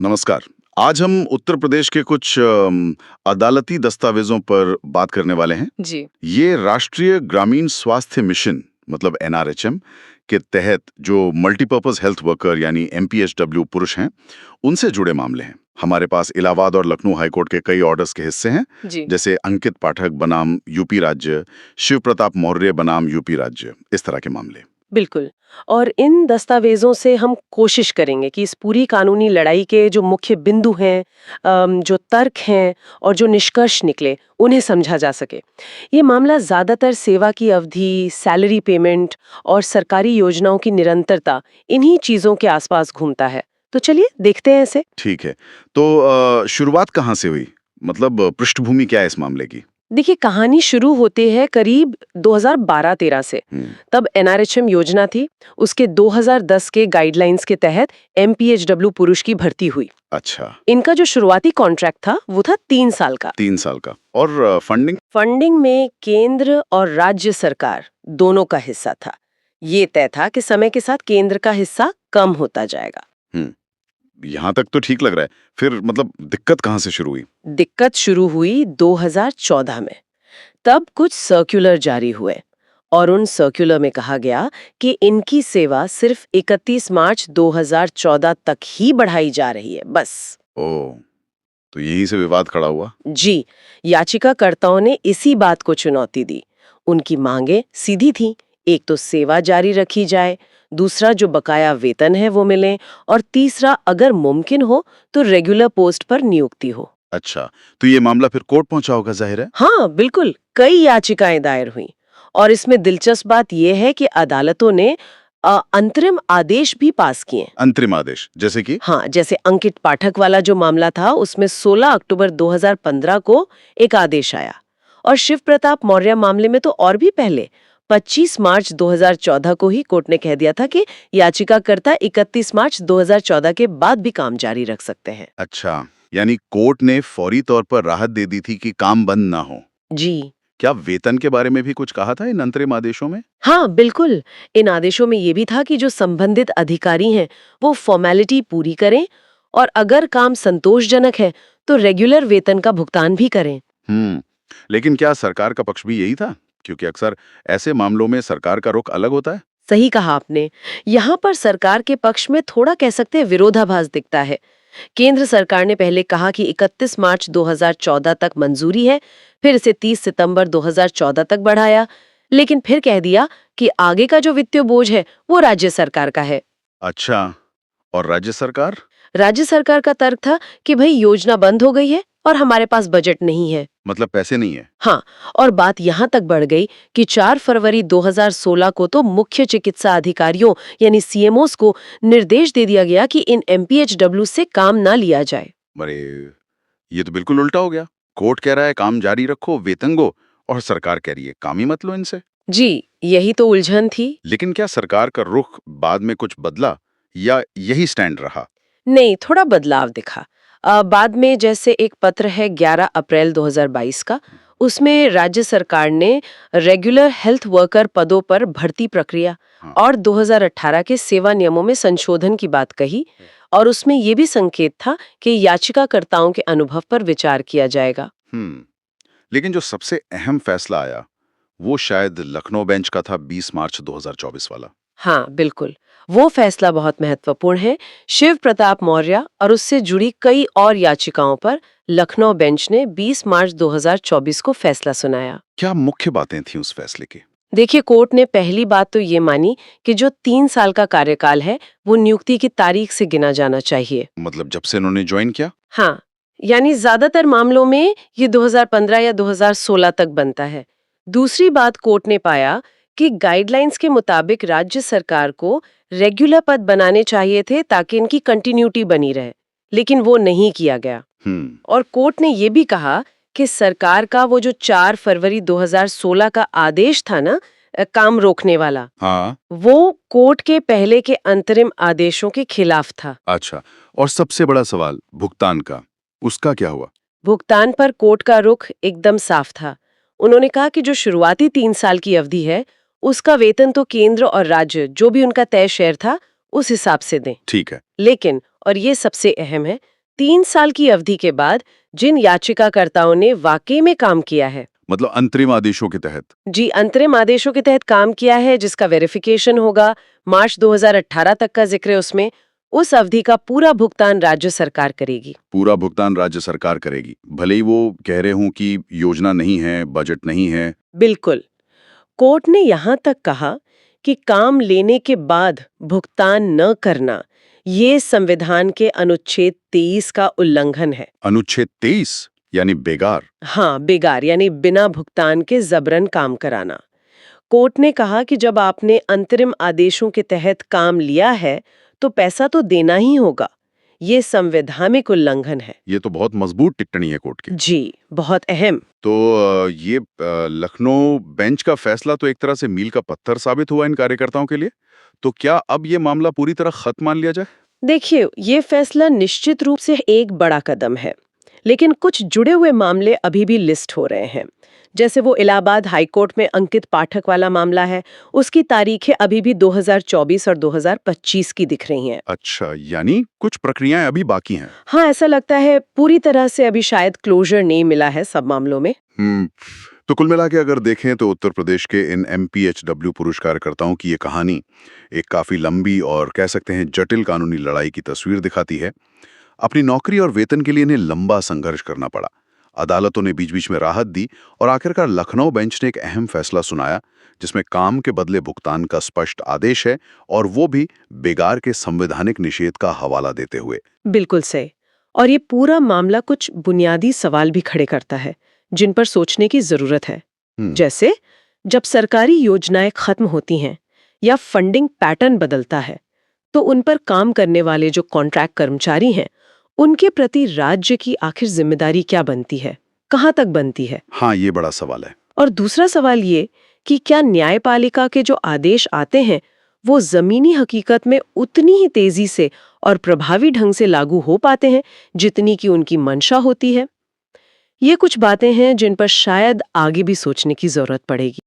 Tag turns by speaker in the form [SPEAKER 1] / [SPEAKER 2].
[SPEAKER 1] नमस्कार। आज हम उत्तर प्रदेश के कुछ अदालती दस्तावेजों पर बात करने वाले हैं।
[SPEAKER 2] जी।
[SPEAKER 1] ये राष्ट्रीय ग्रामीण स्वास्थ्य मिशन मतलब एनआरएचएम के तहत जो मल्टीपर्पज हेल्थ वर्कर यानी एमपीएचडब्ल्यू पुरुष हैं, उनसे जुड़े मामले हैं। हमारे पास इलाहाबाद और लखनऊ हाईकोर्ट के कई ऑर्डर्स के हिस्से हैं,
[SPEAKER 2] जी।
[SPEAKER 1] जैसे अंकित पाठक बनाम यूपी राज्य, शिव प्रताप मौर्य बनाम यूपी राज्य, इस तरह के मामले।
[SPEAKER 2] बिल्कुल। और इन दस्तावेजों से हम कोशिश करेंगे कि इस पूरी कानूनी लड़ाई के जो मुख्य बिंदु हैं, जो तर्क हैं और जो निष्कर्ष निकले, उन्हें समझा जा सके। ये मामला ज्यादातर सेवा की अवधि, सैलरी पेमेंट और सरकारी योजनाओं की निरंतरता, इन्हीं चीजों के आसपास घूमता है। तो चलिए देखते हैं इसे।
[SPEAKER 1] ठीक है, तो शुरुआत कहाँ से हुई? मतलब पृष्ठभूमि क्या है इस मामले की?
[SPEAKER 2] देखिए, कहानी शुरू होती है करीब 2012-13 से। तब एनआरएचएम योजना थी। उसके 2010 के गाइडलाइंस के तहत एमपीएचडब्ल्यू पुरुष की भर्ती हुई।
[SPEAKER 1] अच्छा।
[SPEAKER 2] इनका जो शुरुआती कॉन्ट्रैक्ट था वो था 3 साल का।
[SPEAKER 1] 3 साल का। और फंडिंग?
[SPEAKER 2] फंडिंग में केंद्र और राज्य सरकार दोनों का हिस्सा था। ये तय था कि समय के साथ केंद्र का हिस्सा कम होता जाएगा।
[SPEAKER 1] यहाँ तक तो ठीक लग रहा है। फिर मतलब दिक्कत कहाँ से शुरू हुई?
[SPEAKER 2] दिक्कत शुरू हुई 2014 में। तब कुछ सर्कुलर जारी हुए और उन सर्कुलर में कहा गया कि इनकी सेवा सिर्फ 31 मार्च 2014 तक ही बढ़ाई जा रही है, बस।
[SPEAKER 1] ओह, तो यहीं से विवाद खड़ा हुआ।
[SPEAKER 2] जी, याचिकाकर्ताओं ने इसी बात को चुनौती दी। उनकी मांगे सीधी थी, एक तो सेवा जारी रखी जाए, दूसरा जो बकाया वेतन है वो मिले, और तीसरा अगर मुमकिन हो तो रेगुलर पोस्ट पर नियुक्ति हो।
[SPEAKER 1] अच्छा, तो ये मामला फिर कोर्ट पहुंचा होगा, जाहिर है।
[SPEAKER 2] हाँ बिल्कुल, कई याचिकाएं दायर हुई। और इसमें दिलचस्प बात यह है कि अदालतों ने अंतरिम आदेश भी पास किए।
[SPEAKER 1] अंतरिम आदेश जैसे कि?
[SPEAKER 2] हाँ, जैसे अंकित पाठक वाला जो मामला था, उसमें 16 अक्टूबर 2015 को एक आदेश आया। और शिव प्रताप मौर्य मामले में तो और भी पहले 25 मार्च 2014 को ही कोर्ट ने कह दिया था कि याचिकाकर्ता 31 मार्च 2014 के बाद भी काम जारी रख सकते हैं।
[SPEAKER 1] अच्छा, यानी कोर्ट ने फौरी तौर पर राहत दे दी थी कि काम बंद ना हो।
[SPEAKER 2] जी।
[SPEAKER 1] क्या वेतन के बारे में भी कुछ कहा था इन अंतरिम आदेशों में?
[SPEAKER 2] हाँ बिल्कुल। इन आदेशों में ये भी था कि जो संबंधित अधिकारी हैं वो फॉर्मेलिटी पूरी करें, और अगर काम संतोषजनक है तो रेगुलर वेतन का भुगतान भी करें।
[SPEAKER 1] लेकिन क्या सरकार का पक्ष भी यही था? क्योंकि अक्सर ऐसे मामलों में सरकार का रुख अलग होता है।
[SPEAKER 2] सही कहा आपने। यहाँ पर सरकार के पक्ष में थोड़ा कह सकते हैं विरोधाभास दिखता है। केंद्र सरकार ने पहले कहा कि 31 मार्च 2014 तक मंजूरी है, फिर इसे 30 सितंबर 2014 तक बढ़ाया, लेकिन फिर कह दिया कि आगे का जो वित्तीय बोझ है वो राज्य सरकार का है।
[SPEAKER 1] अच्छा, और राज्य सरकार?
[SPEAKER 2] राज्य सरकार का तर्क था कि भाई योजना बंद हो गई है और हमारे पास बजट नहीं है।
[SPEAKER 1] मतलब पैसे नहीं है।
[SPEAKER 2] हाँ, और बात यहाँ तक बढ़ गई कि 4 फरवरी 2016 को तो मुख्य चिकित्सा अधिकारियों यानी सीएमओस को निर्देश दे दिया गया कि इन एमपीएचडब्ल्यू से काम ना लिया जाए।
[SPEAKER 1] अरे, ये तो बिल्कुल उल्टा हो गया। कोर्ट कह रहा है काम जारी रखो, वेतन दो, और सरकार कह रही है काम ही मत लो इनसे।
[SPEAKER 2] जी, यही तो उलझन थी।
[SPEAKER 1] लेकिन क्या सरकार का रुख बाद में कुछ बदला या यही स्टैंड रहा?
[SPEAKER 2] नहीं, थोड़ा बदलाव दिखा। बाद में जैसे एक पत्र है 11 अप्रैल 2022 का, उसमें राज्य सरकार ने रेगुलर हेल्थ वर्कर पदों पर भर्ती प्रक्रिया
[SPEAKER 1] हाँ।
[SPEAKER 2] और 2018 के सेवा नियमों में संशोधन की बात कही, और उसमें ये भी संकेत था कि याचिकाकर्ताओं के अनुभव पर विचार किया जाएगा।
[SPEAKER 1] लेकिन जो सबसे अहम फैसला आया वो शायद लखनऊ बेंच का था, 20 मार्च 2024 वाला।
[SPEAKER 2] हाँ बिल्कुल, वो फैसला बहुत महत्वपूर्ण है। शिव प्रताप मौर्य और उससे जुड़ी कई और याचिकाओं पर लखनऊ बेंच ने 20 मार्च 2024 को फैसला सुनाया।
[SPEAKER 1] क्या मुख्य बातें थी उस फैसले की?
[SPEAKER 2] देखिए, कोर्ट ने पहली बात तो ये मानी कि जो 3 साल का कार्यकाल है वो नियुक्ति की तारीख से गिना जाना चाहिए।
[SPEAKER 1] मतलब जब से उन्होंने ज्वाइन किया?
[SPEAKER 2] हाँ, यानी ज्यादातर मामलों में ये 2015 या 2016 तक बनता है। दूसरी बात, कोर्ट ने पाया कि गाइडलाइंस के मुताबिक राज्य सरकार को रेगुलर पद बनाने चाहिए थे ताकि इनकी कंटिन्यूटी बनी रहे, लेकिन वो नहीं किया गया। और कोर्ट ने ये भी कहा कि सरकार का वो जो 4 फरवरी 2016 का आदेश था ना, काम रोकने वाला,
[SPEAKER 1] हाँ।
[SPEAKER 2] वो कोर्ट के पहले के अंतरिम आदेशों के खिलाफ था।
[SPEAKER 1] अच्छा, और सबसे बड़ा सवाल भुगतान का, उसका क्या हुआ?
[SPEAKER 2] भुगतान पर कोर्ट का रुख एकदम साफ था। उन्होंने कहा कि जो शुरुआती 3 साल की अवधि है उसका वेतन तो केंद्र और राज्य जो भी उनका तय शेयर था उस हिसाब से दें।
[SPEAKER 1] ठीक है।
[SPEAKER 2] लेकिन, और ये सबसे अहम है, 3 साल की अवधि के बाद जिन याचिकाकर्ताओं ने वाकई में काम किया है,
[SPEAKER 1] मतलब अंतरिम आदेशों के तहत।
[SPEAKER 2] जी अंतरिम आदेशों के तहत काम किया है, जिसका वेरिफिकेशन होगा, मार्च 2018 तक का जिक्र है उसमें, उस अवधि का पूरा भुगतान राज्य सरकार करेगी।
[SPEAKER 1] पूरा भुगतान राज्य सरकार करेगी, भले ही वो कह रहे हों कि योजना नहीं है, बजट नहीं है।
[SPEAKER 2] बिल्कुल। कोर्ट ने यहां तक कहा कि काम लेने के बाद भुगतान न करना ये संविधान के अनुच्छेद 23 का उल्लंघन है।
[SPEAKER 1] अनुच्छेद 23 यानी बेगार।
[SPEAKER 2] हाँ, बेगार यानी बिना भुगतान के जबरन काम कराना। कोर्ट ने कहा कि जब आपने अंतरिम आदेशों के तहत काम लिया है तो पैसा तो देना ही होगा। ये संवैधानिक उल्लंघन है।
[SPEAKER 1] ये तो बहुत मजबूत टिप्पणी है कोर्ट की।
[SPEAKER 2] जी, बहुत अहम।
[SPEAKER 1] तो ये लखनऊ बेंच का फैसला तो एक तरह से मील का पत्थर साबित हुआ इन कार्यकर्ताओं के लिए। तो क्या अब ये मामला पूरी तरह खत्म मान लिया जाए?
[SPEAKER 2] देखिए, ये फैसला निश्चित रूप से एक बड़ा कदम है, लेकिन कुछ जुड़े हुए मामले अभी भी लिस्ट हो रहे हैं। जैसे वो इलाहाबाद हाईकोर्ट में अंकित पाठक वाला मामला है, उसकी तारीखें अभी भी 2024 और 2025 की दिख रही हैं।
[SPEAKER 1] अच्छा, यानी कुछ प्रक्रियाएं अभी बाकी हैं।
[SPEAKER 2] हाँ, ऐसा लगता है पूरी तरह से अभी शायद क्लोजर नहीं मिला है सब मामलों में।
[SPEAKER 1] तो कुल मिला के अगर देखें तो उत्तर प्रदेश के इन MPHW पुरुष कार्यकर्ताओं की ये कहानी एक काफी लंबी और कह सकते हैं जटिल कानूनी लड़ाई की तस्वीर दिखाती है। अपनी नौकरी और वेतन के लिए इन्हें लंबा संघर्ष करना पड़ा। अदालतों ने बीच बीच में राहत दी और आखिरकार लखनऊ बेंच ने एक अहम फैसला सुनाया, जिसमें काम के बदले भुगतान का स्पष्ट आदेश है, और वो भी बेगार के संवैधानिक निषेध का हवाला देते हुए।
[SPEAKER 2] बिल्कुल सही। और ये पूरा मामला कुछ बुनियादी सवाल भी खड़े करता है जिन पर सोचने की जरूरत है। जैसे, जब सरकारी योजनाएं खत्म होती हैं या फंडिंग पैटर्न बदलता है, तो उन पर काम करने वाले जो कॉन्ट्रैक्ट कर्मचारी हैं, उनके प्रति राज्य की आखिर जिम्मेदारी क्या बनती है, कहाँ तक बनती है?
[SPEAKER 1] हाँ, ये बड़ा सवाल है।
[SPEAKER 2] और दूसरा सवाल ये कि क्या न्यायपालिका के जो आदेश आते हैं वो जमीनी हकीकत में उतनी ही तेजी से और प्रभावी ढंग से लागू हो पाते हैं जितनी कि उनकी मंशा होती है? ये कुछ बातें हैं जिन पर शायद आगे भी सोचने की जरूरत पड़ेगी।